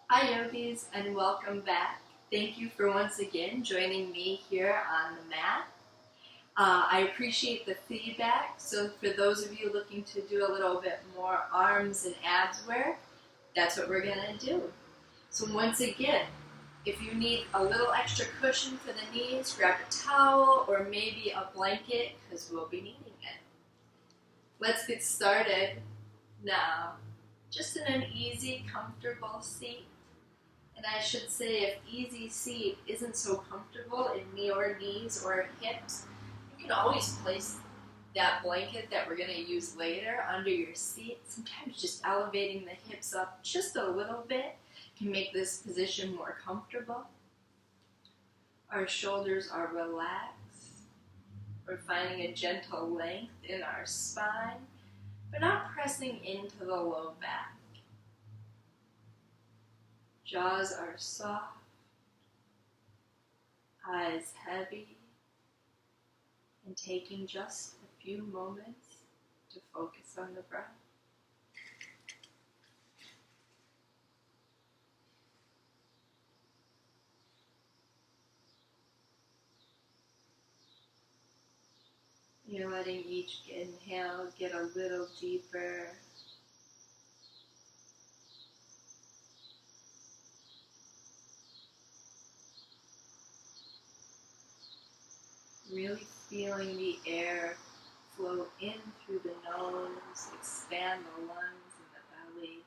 Hi yogis and welcome back. Thank you for once again joining me here on the mat. I appreciate the feedback. So for those of you looking to do a little bit more arms and abs work, that's what we're going to do. So once again, if you need a little extra cushion for the knees, grab a towel or maybe a blanket because we'll be needing it. Let's get started now. Just in an easy, comfortable seat. And I should say, if easy seat isn't so comfortable in your knees or hips, you can always place that blanket that we're going to use later under your seat. Sometimes just elevating the hips up just a little bit can make this position more comfortable. Our shoulders are relaxed. We're finding a gentle length in our spine, but not pressing into the low back. Jaws are soft, eyes heavy, and taking just a few moments to focus on the breath. You're letting each inhale get a little deeper. Really feeling the air flow in through the nose, expand the lungs and the belly.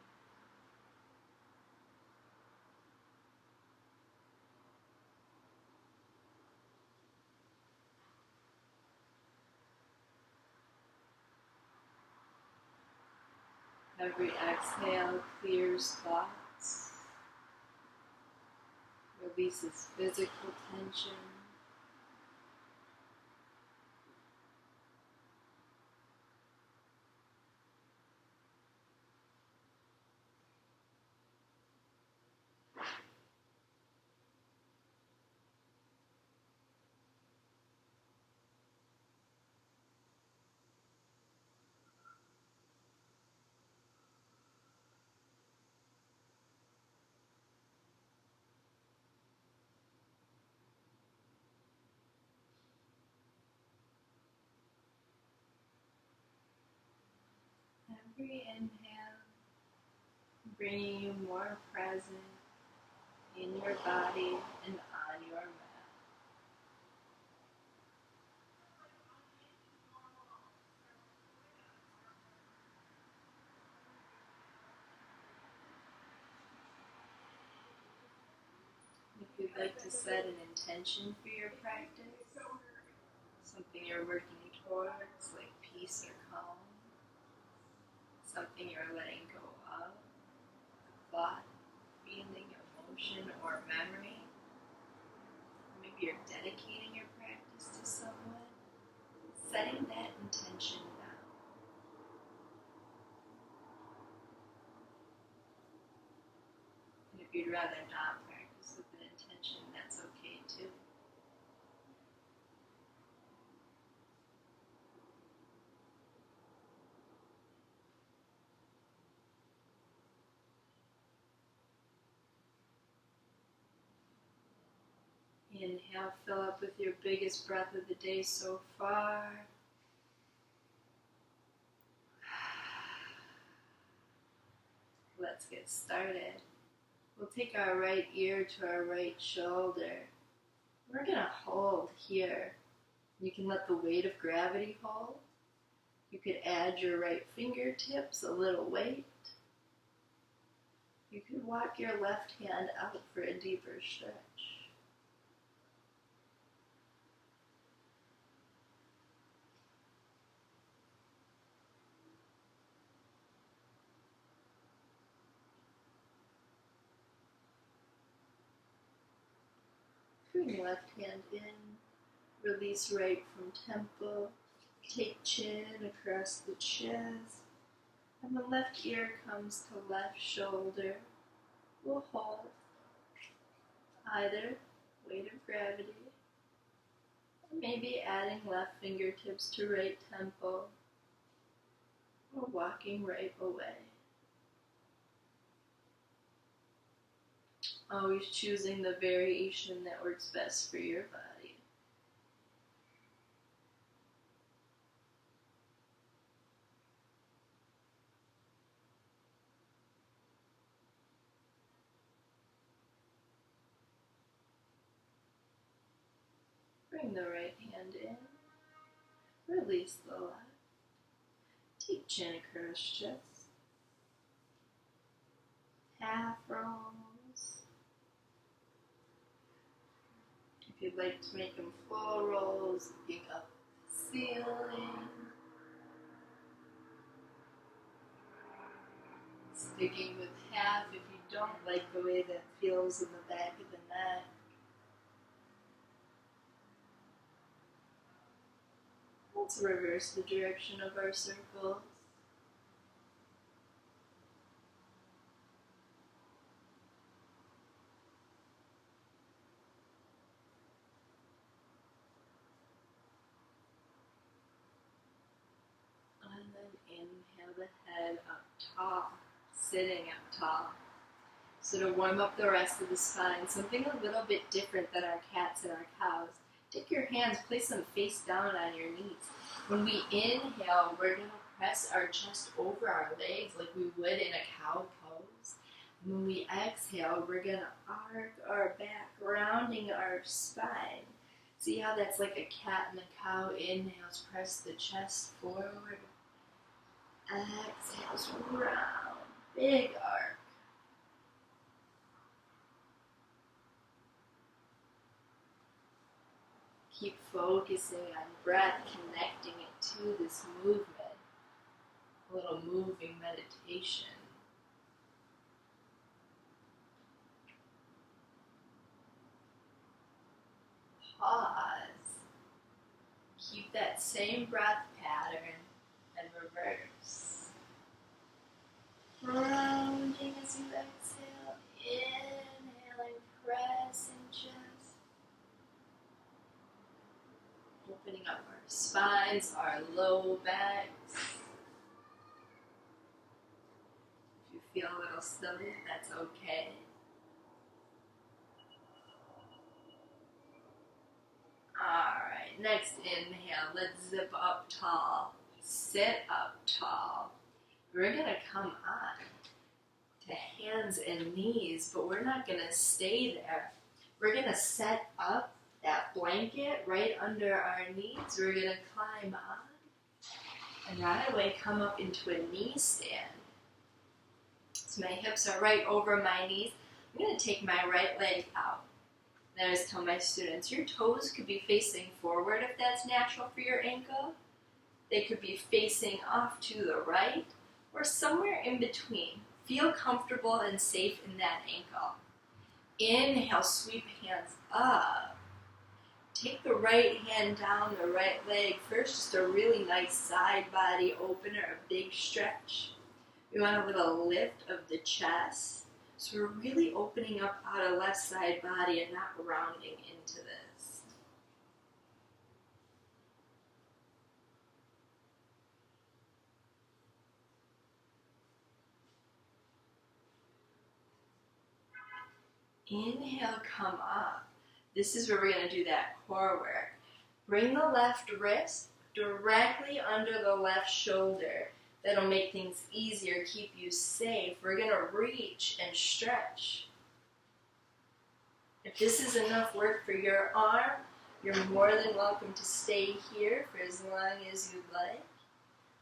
Every exhale clears thoughts, releases physical tension. Every inhale, bringing you more present in your body and on your mat. If you'd like to set an intention for your practice, something you're working towards, like peace or calm, something you're letting go of, thought, feeling, emotion, or memory, maybe you're dedicating your practice to someone, setting that intention now. And if you'd rather not practice with an intention, that's okay too. Inhale, fill up with your biggest breath of the day so far. Let's get started. We'll take our right ear to our right shoulder. We're going to hold here. You can let the weight of gravity hold. You could add your right fingertips a little weight. You could walk your left hand out for a deeper stretch. Bring your left hand in, release right from temple, take chin across the chest, and the left ear comes to left shoulder. We'll hold either weight of gravity, or maybe adding left fingertips to right temple, or walking right away. Always choosing the variation that works best for your body. Bring the right hand in. Release the left. Take chin across chest. Half rolls. If you'd like to make them full rolls, looking up the ceiling. Sticking with half if you don't like the way that feels in the back of the neck. Let's reverse the direction of our circles. And then inhale the head up tall, sitting up tall. So to warm up the rest of the spine, something a little bit different than our cats and our cows. Take your hands, place them face down on your knees. When we inhale, we're going to press our chest over our legs like we would in a cow pose. When we exhale, we're going to arc our back, rounding our spine. See how that's like a cat and a cow? Inhales, press the chest forward. Exhales, round, big arc. Keep focusing on breath, connecting it to this movement. A little moving meditation. Pause. Keep that same breath pattern and reverse. Rounding as you exhale, inhaling, pressing chest. Opening up our spines, our low backs. If you feel a little silly, that's okay. Alright, next inhale, let's zip up tall. Sit up tall. We're going to come on to hands and knees, but we're not going to stay there. We're going to set up that blanket right under our knees. We're going to climb on and right away come up into a knee stand. So my hips are right over my knees. I'm going to take my right leg out. And I always tell my students, your toes could be facing forward if that's natural for your ankle. They could be facing off to the right or somewhere in between. Feel comfortable and safe in that ankle. Inhale, sweep hands up. Take the right hand down the right leg. First, just a really nice side body opener, a big stretch. We want a little lift of the chest. So we're really opening up out of left side body and not rounding into this. Inhale, come up. This is where we're going to do that core work. Bring the left wrist directly under the left shoulder. That'll make things easier, keep you safe. We're going to reach and stretch. If this is enough work for your arm, you're more than welcome to stay here for as long as you'd like.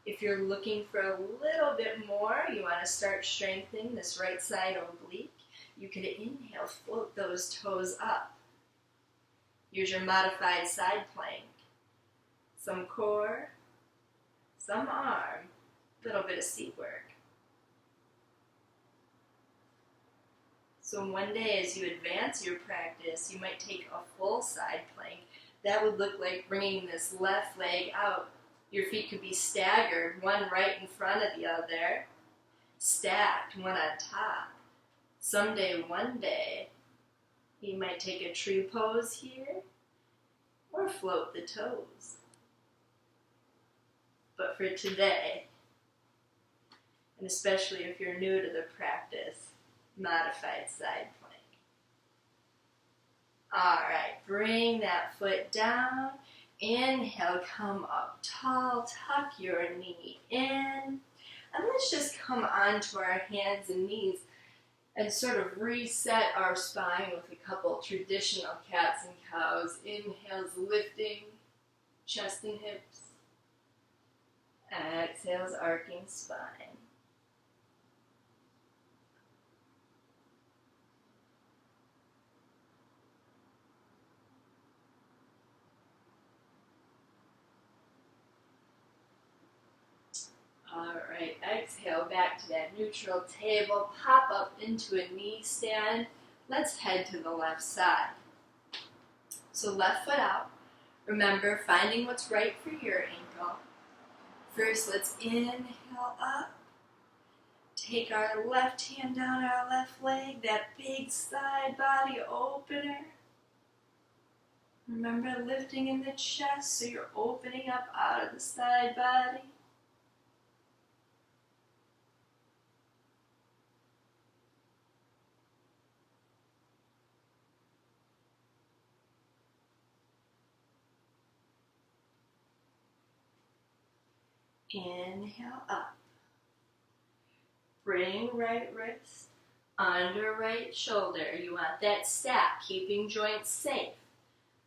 If you're looking for a little bit more, you want to start strengthening this right side oblique, you can inhale, float those toes up. Use your modified side plank. Some core, some arm, a little bit of seat work. So one day as you advance your practice, you might take a full side plank. That would look like bringing this left leg out. Your feet could be staggered, one right in front of the other, stacked, one on top. Someday, one day, you might take a tree pose here or float the toes. But for today, and especially if you're new to the practice, modified side plank. Alright, bring that foot down. Inhale, come up tall, tuck your knee in. And let's just come onto our hands and knees and sort of reset our spine with a couple traditional cats and cows. Inhales, lifting chest and hips. Exhales, arcing spine. Alright, exhale back to that neutral table. Pop up into a knee stand. Let's head to the left side. So left foot out. Remember, finding what's right for your ankle. First, let's inhale up. Take our left hand down our left leg, that big side body opener. Remember, lifting in the chest so you're opening up out of the side body. Inhale up. Bring right wrist under right shoulder. You want that stack, keeping joints safe.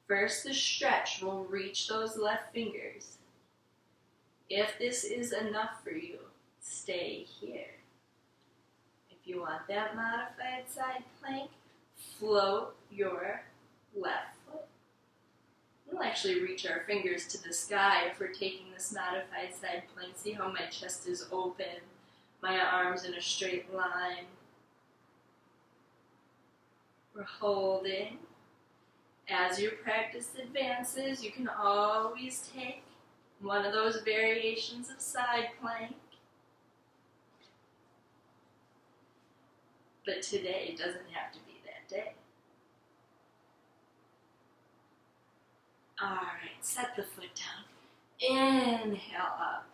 First, the stretch will reach those left fingers. If this is enough for you, stay here. If you want that modified side plank, float your left foot. We'll actually reach our fingers to the sky if we're taking this modified side plank. See how my chest is open, my arms in a straight line. We're holding. As your practice advances, you can always take one of those variations of side plank. But today doesn't have to be that day. Alright, set the foot down. Inhale up.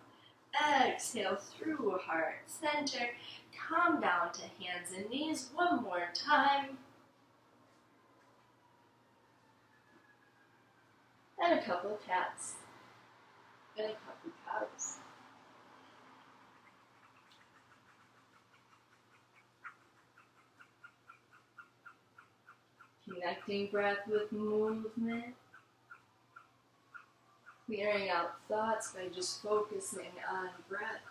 Exhale through heart center. Come down to hands and knees one more time. And a couple of cats. And a couple of cows. Connecting breath with movement. Clearing out thoughts by just focusing on breath.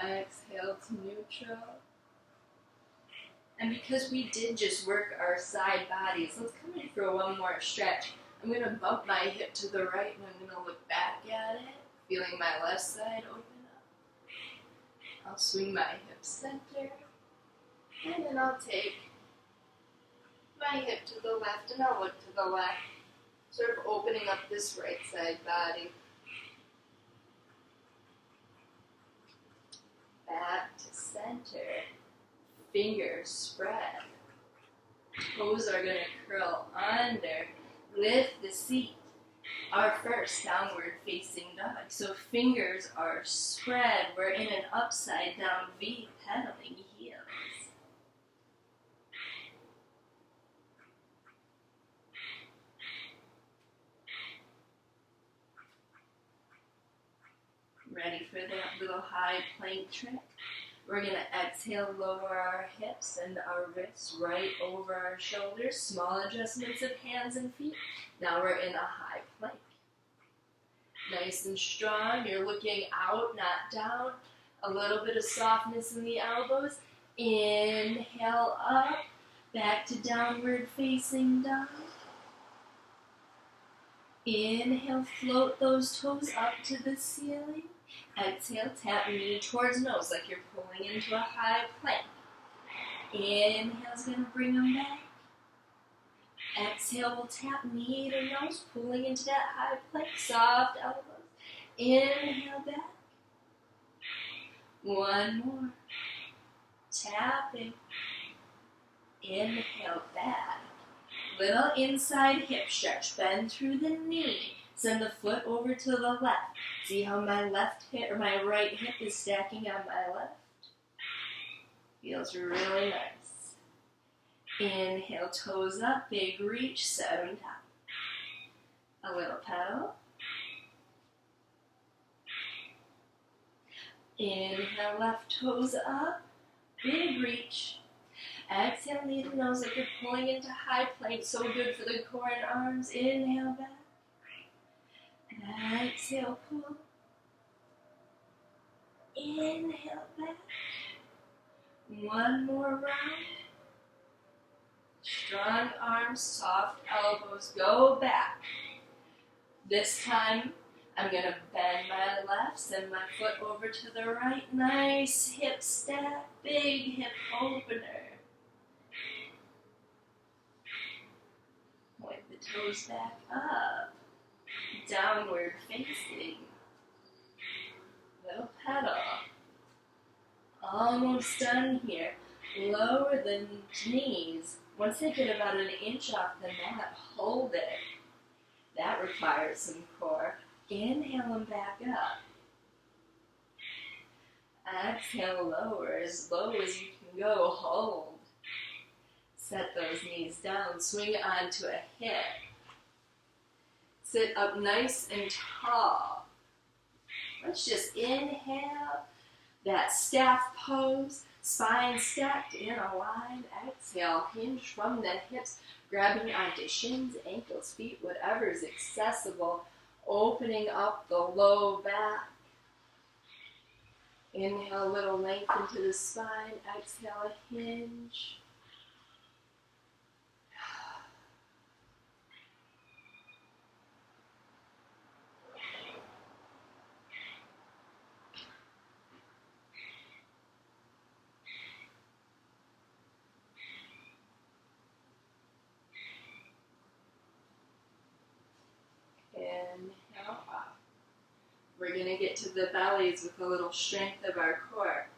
Exhale to neutral. And because we did just work our side bodies, let's come in for one more stretch. I'm going to bump my hip to the right and I'm going to look back at it, feeling my left side open up. I'll swing my hip center. And then I'll take my hip to the left and I'll look to the left, sort of opening up this right side body. Back to center. Fingers spread. Toes are going to curl under. Lift the seat. Our first downward facing dog. So fingers are spread. We're in an upside down V, pedaling heels. Ready for that little high plank trick? We're going to exhale, lower our hips and our wrists right over our shoulders. Small adjustments of hands and feet. Now we're in a high plank. Nice and strong. You're looking out, not down. A little bit of softness in the elbows. Inhale up. Back to downward facing dog. Inhale, float those toes up to the ceiling. Exhale, tap knee towards nose like you're pulling into a high plank. Inhale's going to bring them back. Exhale, we'll tap knee to nose, pulling into that high plank, soft elbows. Inhale back. One more. Tapping. Inhale back. Little inside hip stretch. Bend through the knee. Send the foot over to the left. See how my left hip or my right hip is stacking on my left? Feels really nice. Inhale, toes up, big reach, set them down. A little pedal. Inhale, left toes up, big reach. Exhale, knee to nose like you're pulling into high plank. So good for the core and arms. Inhale back. Exhale, pull. Inhale back. One more round. Strong arms, soft elbows. Go back. This time, I'm going to bend my left, send my foot over to the right. Nice hip stack, big hip opener. Point the toes back up. Downward facing. Little pedal. Almost done here. Lower the knees. Once they get about an inch off the mat, hold it. That requires some core. Inhale them back up. Exhale, lower as low as you can go. Hold. Set those knees down. Swing onto a hip. Sit up nice and tall. Let's just inhale that staff pose. Spine stacked in a line. Exhale, hinge from the hips. Grabbing onto shins, ankles, feet, whatever is accessible. Opening up the low back. Inhale, a little length into the spine. Exhale, a hinge. Inhale up. We're going to get to the bellies with a little strength of our core.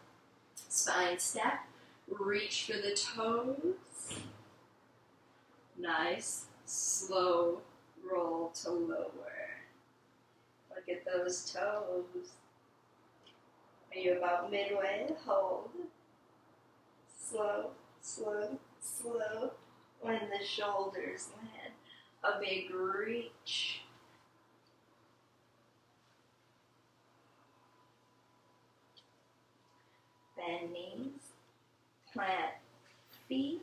Spine stack. Reach for the toes. Nice, slow roll to lower. Look at those toes. Are you about midway? Hold. Slow, slow, slow. When the shoulders land. A big reach. Bend knees. Plant feet.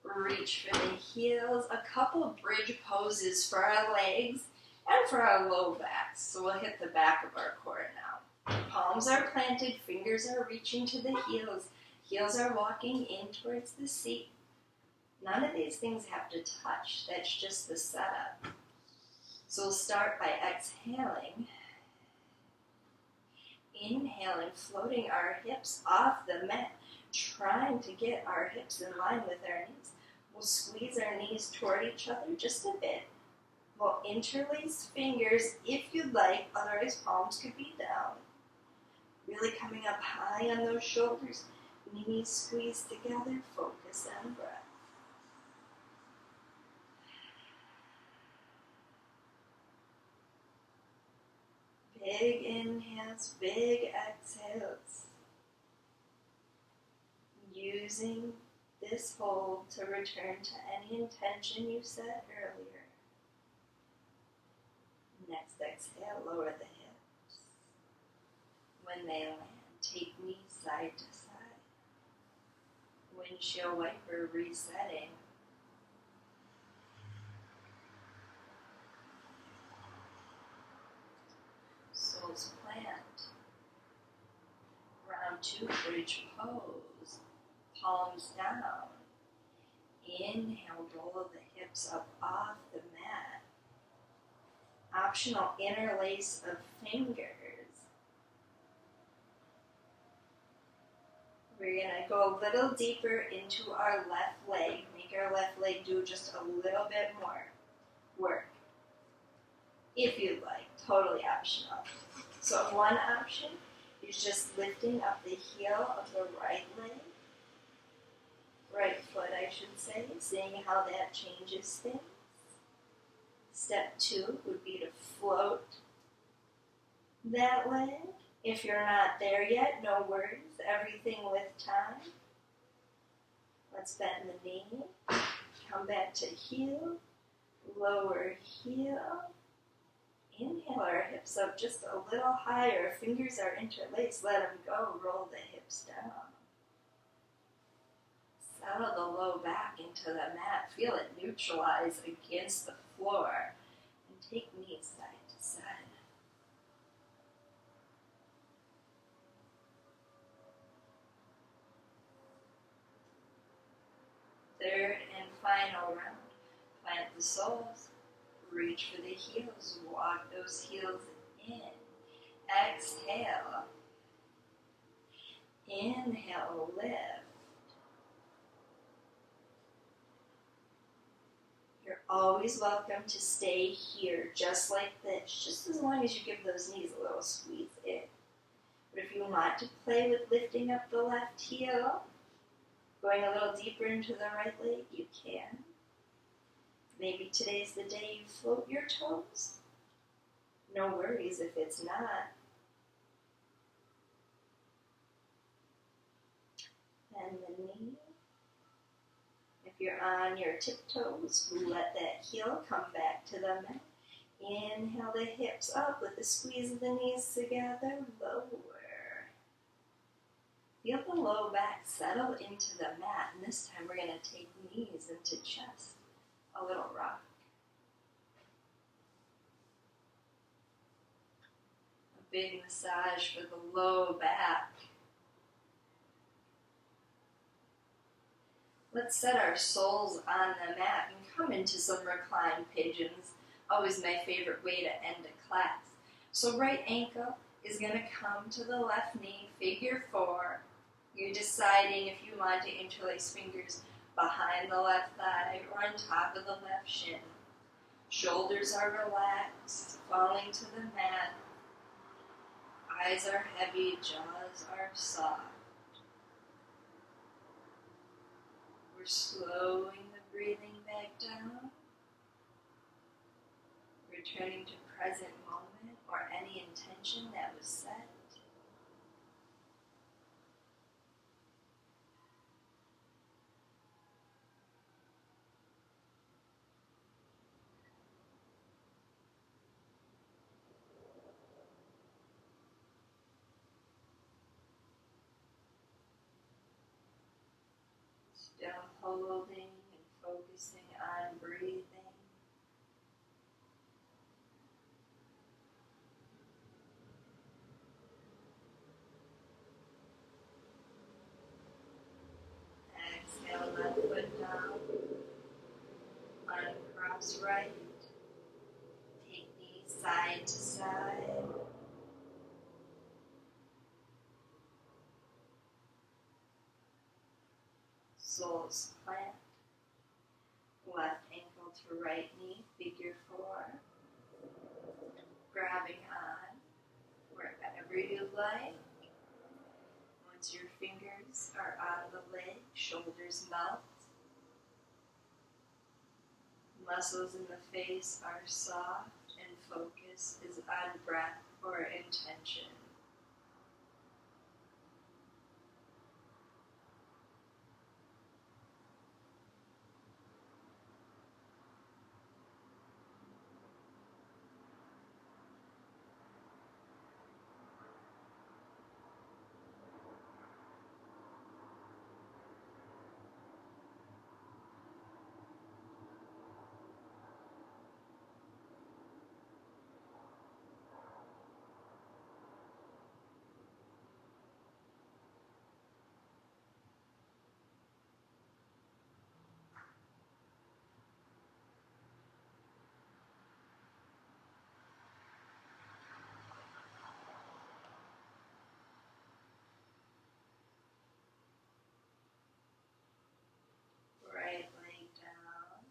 Reach for the heels. A couple of bridge poses for our legs and for our low backs. So we'll hit the back of our core now. Palms are planted, fingers are reaching to the heels. Heels are walking in towards the seat. None of these things have to touch. That's just the setup. So we'll start by exhaling. Inhaling, floating our hips off the mat. Trying to get our hips in line with our knees. We'll squeeze our knees toward each other just a bit. We'll interlace fingers if you'd like, otherwise palms could be down. Really coming up high on those shoulders. Knees squeeze together, focus on breath. Big inhales, big exhales. Using this hold to return to any intention you set earlier. Next exhale, lower the hips. When they land, take knees side to side. Windshield wiper resetting. Soles plant. Round 2, bridge pose. Palms down. Inhale, roll the hips up off the mat. Optional interlace of fingers. We're going to go a little deeper into our left leg. Make our left leg do just a little bit more work. If you'd like, totally optional. So one option is just lifting up the heel of the right leg. Right foot, I should say, seeing how that changes things. Step 2 would be to float that leg. If you're not there yet, no worries, everything with time. Let's bend the knee, come back to heel, lower heel. Inhale our hips up just a little higher, fingers are interlaced, let them go, roll the hips down. Settle the low back into the mat, feel it neutralize against the floor, and take knees side to side. Third and final round. Plant the soles, reach for the heels, walk those heels in. Exhale. Inhale, lift. You're always welcome to stay here just like this, just as long as you give those knees a little squeeze in. But if you want to play with lifting up the left heel, going a little deeper into the right leg, you can. Maybe today's the day you float your toes. No worries if it's not. Bend the knee. If you're on your tiptoes, let that heel come back to the mat. Inhale the hips up with the squeeze of the knees together. Lower. Feel the low back settle into the mat, and this time we're going to take knees into chest. A little rock. A big massage for the low back. Let's set our soles on the mat and come into some reclined pigeons. Always my favorite way to end a class. So right ankle is going to come to the left knee, figure 4. You're deciding if you want to interlace fingers behind the left thigh or on top of the left shin. Shoulders are relaxed, falling to the mat. Eyes are heavy, jaws are soft. We're slowing the breathing back down, returning to present moment or any intention that was set. Still holding and focusing on breathing. Exhale, left foot down. Uncross right. Take knees side to side. Soles plant. Left ankle to right knee, figure 4. Grabbing on wherever you like. Once your fingers are on the leg, shoulders melt. Muscles in the face are soft and focus is on breath or intention. Right leg down,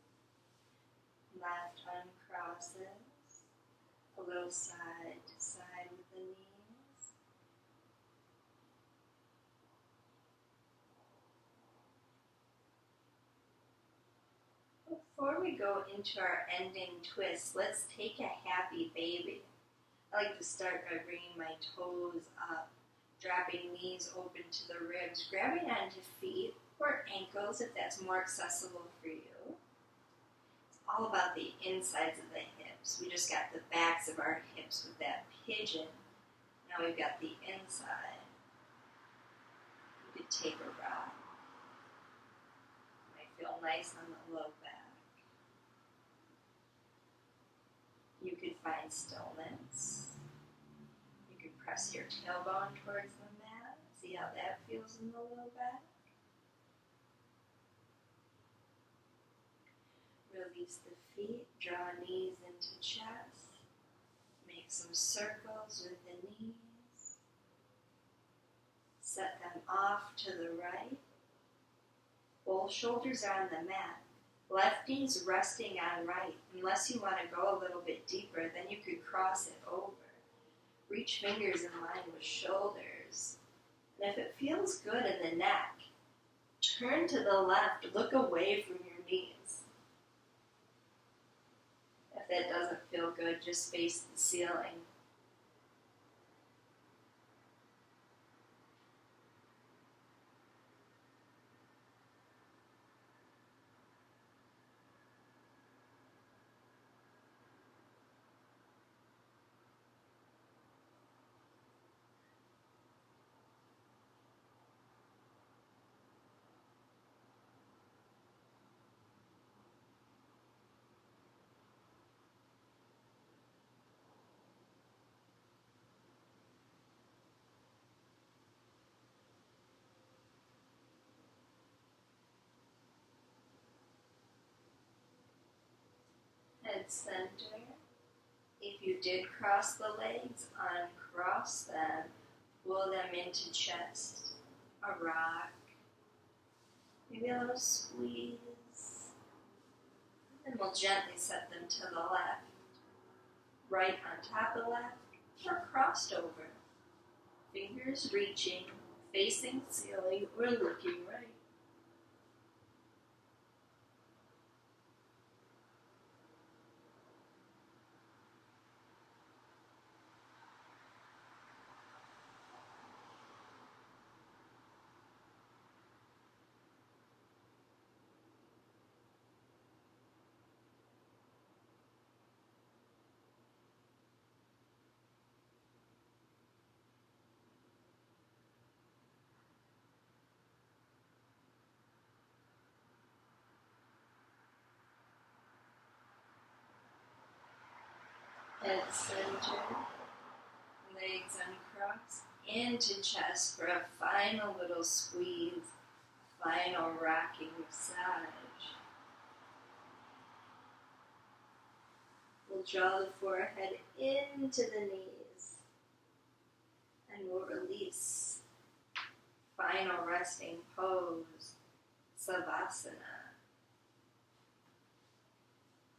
left uncrosses, a little side to side with the knees. Before we we go into our ending twist, let's take a happy baby. I like to start by bringing my toes up, dropping knees open to the ribs, grabbing onto feet or ankles if that's more accessible for you. It's all about the insides of the hips. We just got the backs of our hips with that pigeon. Now we've got the inside. You could take a rock. Might feel nice on the low back. You could find stillness. You could press your tailbone towards the mat. See how that feels in the low back. Release the feet, draw knees into chest. Make some circles with the knees. Set them off to the right. Both shoulders are on the mat. Left knee's resting on right. Unless you want to go a little bit deeper, then you could cross it over. Reach fingers in line with shoulders. And if it feels good in the neck, turn to the left. Look away from your knees. If that doesn't feel good, just face the ceiling. Head center. If you did cross the legs, uncross them. Pull them into chest. A rock. Maybe a little squeeze. And we'll gently set them to the left. Right on top of left or crossed over. Fingers reaching, facing ceiling or looking right. Head center, legs uncrossed, into chest for a final little squeeze, final rocking massage. We'll draw the forehead into the knees, and we'll release. Final resting pose, Savasana.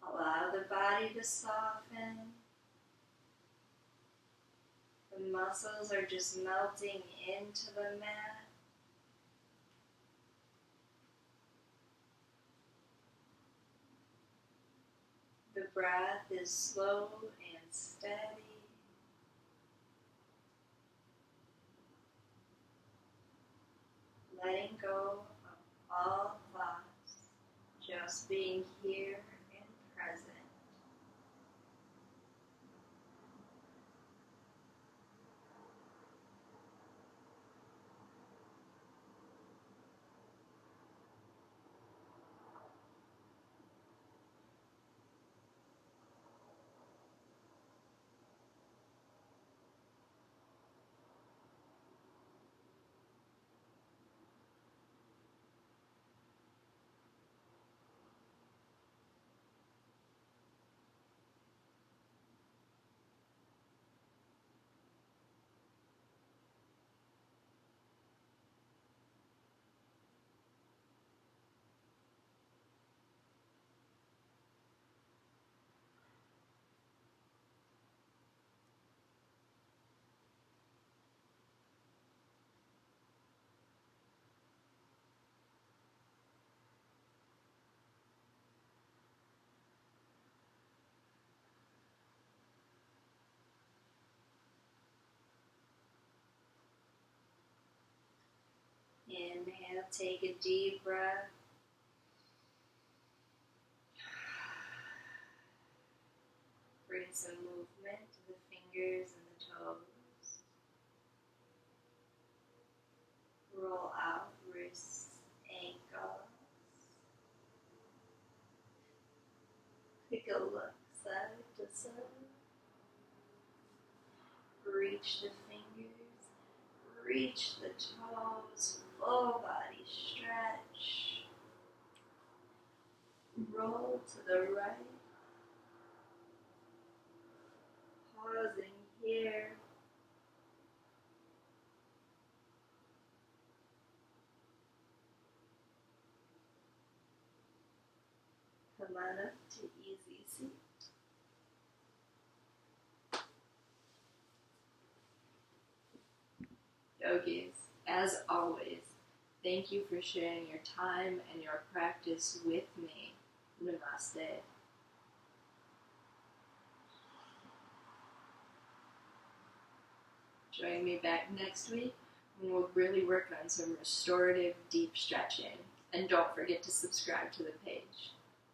Allow the body to soften. The muscles are just melting into the mat. The breath is slow and steady. Letting go of all thoughts, just being here and present. Exhale, take a deep breath. Bring some movement to the fingers and the toes. Roll out wrists, ankles. Take a look side to side. Reach the fingers, reach the toes, full body stretch. Roll to the right. Pausing here. Come on up to easy seat. Yogis, as always, thank you for sharing your time and your practice with me. Namaste. Join me back next week when we'll really work on some restorative deep stretching. And don't forget to subscribe to the page.